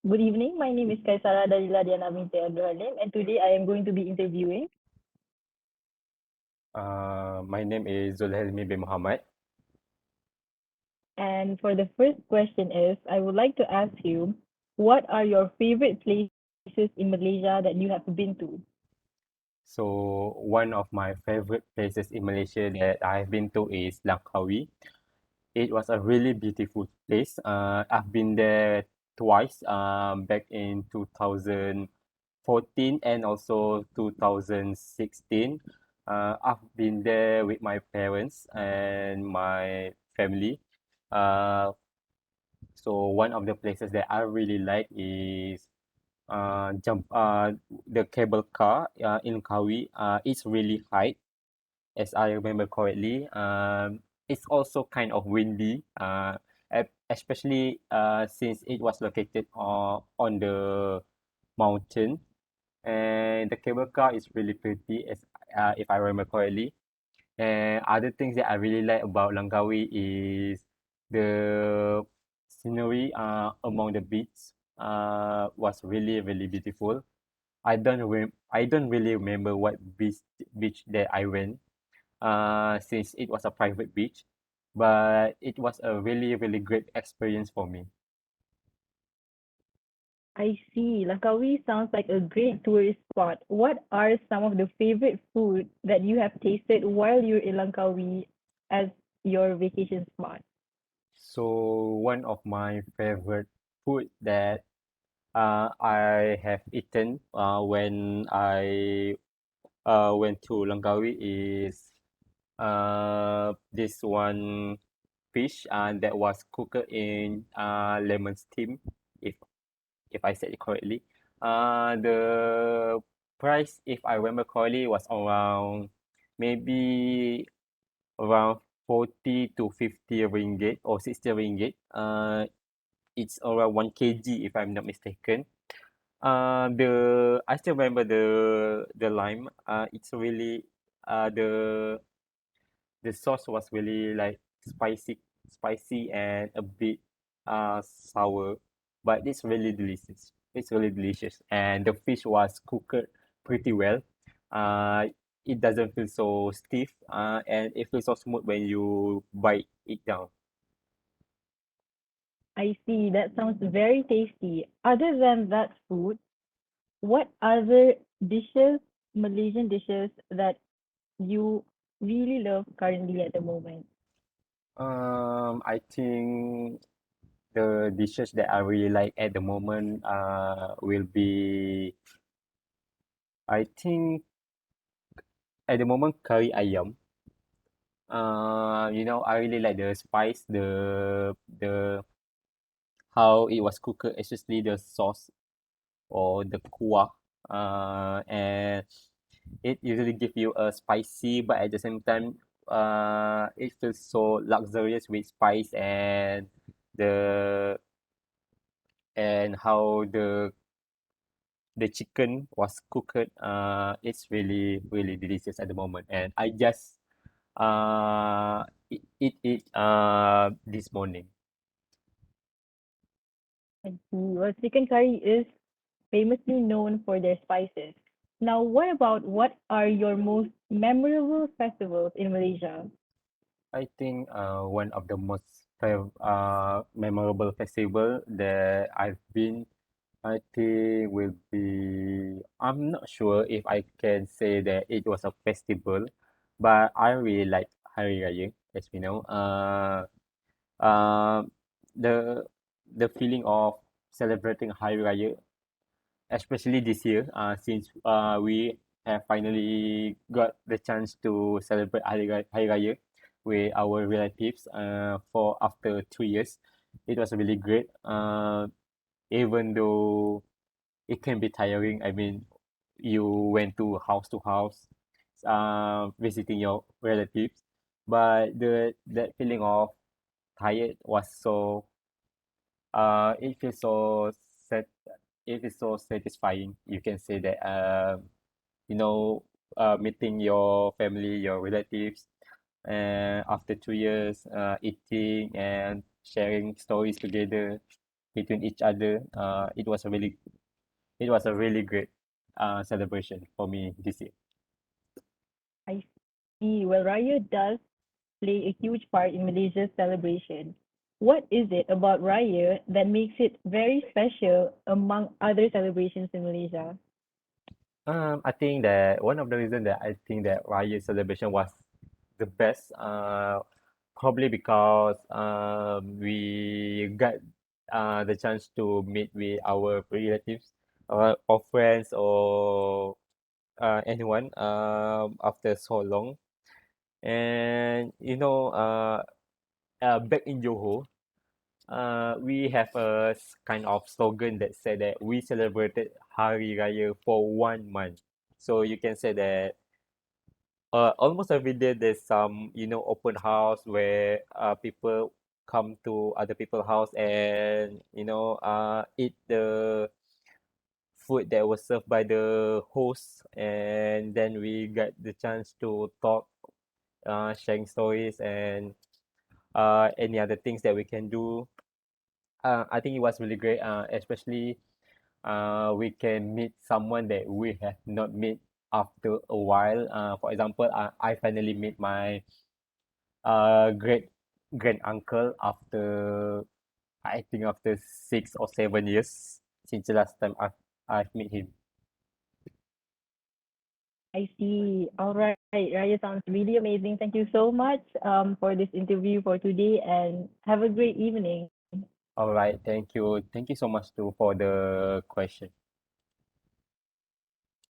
Good evening. My name is Kaisara Dalila Diana Binti Abdul Halim, and today I am going to be interviewing. My name is Zulhelmi bin Muhammad. And for the first question is, I would like to ask you, what are your favorite places in Malaysia that you have been to? So one of my favorite places in Malaysia that I've been to is Langkawi. It was a really beautiful place. I've been there twice, back in 2014 and also 2016. I've been there with my parents and my family. Uh, so one of the places that I really like is jump the cable car in Kawi. It's really high, as I remember correctly. It's also kind of windy, especially since it was located on the mountain. And the cable car is really pretty, as if I remember correctly. And other things that I really like about Langkawi is the scenery among the beach was really really beautiful. I don't really remember what beach that I went since it was a private beach, but it was a really really great experience for me. I see. Langkawi sounds like a great tourist spot. What are some of the favorite food that you have tasted while you're in Langkawi as your vacation spot? So one of my favorite food that I have eaten when I went to Langkawi is this one fish that was cooked in lemon steam, if I said it correctly. The price, if I remember correctly, was around maybe around 40 to 50 ringgit or 60 ringgit. It's around 1 kg if I'm not mistaken. The I still remember the lime. It's really the sauce was really like spicy and a bit sour, but it's really delicious. It's really delicious, and the fish was cooked pretty well. Uh, it doesn't feel so stiff, and it feels so smooth when you bite it down. I see. That sounds very tasty. Other than that food, what other dishes, Malaysian dishes, that you really love currently at the moment? I think the dishes that I really like at the moment will be, I think at the moment, curry ayam. I really like the spice, the how it was cooked, especially the sauce or the kuah. And it usually give you a spicy, but at the same time, it feels so luxurious with spice and the how the chicken was cooked. It's really really delicious at the moment, and I just eat it this morning. I see. Well, chicken curry is famously known for their spices. Now, what are your most memorable festivals in Malaysia? I think one of the most memorable festival that I've been, I think will be, I'm not sure if I can say that it was a festival, but I really like Hari Raya, as we know. Uh, the the feeling of celebrating Hari Raya, especially this year, since we have finally got the chance to celebrate Hari Raya with our relatives for after 2 years. It was really great. Even though it can be tiring. I mean, you went to house, visiting your relatives, but the that feeling of tired was so it feels so sad. It is so satisfying. You can say that you know meeting your family, your relatives, and after 2 years, eating and sharing stories together. between each other. It was a really great celebration for me this year. I see. Well, Raya does play a huge part in Malaysia's celebration. What is it about Raya that makes it very special among other celebrations in Malaysia? I think that one of the reasons that I think that Raya celebration was the best, probably because we got the chance to meet with our relatives, or friends, or anyone after so long. And back in Johor, we have a kind of slogan that said that we celebrated Hari Raya for 1 month. So you can say that almost every day there's some open house where people come to other people's house and eat the food that was served by the host, and then we got the chance to talk, sharing stories, and any other things that we can do. I think it was really great, especially we can meet someone that we have not met after a while. For example, I finally meet my great grand uncle after, I think, after 6 or 7 years since the last time I've met him. I see. All right. Raya sounds really amazing. Thank you so much for this interview for today and have a great evening. All right, thank you so much too for the question.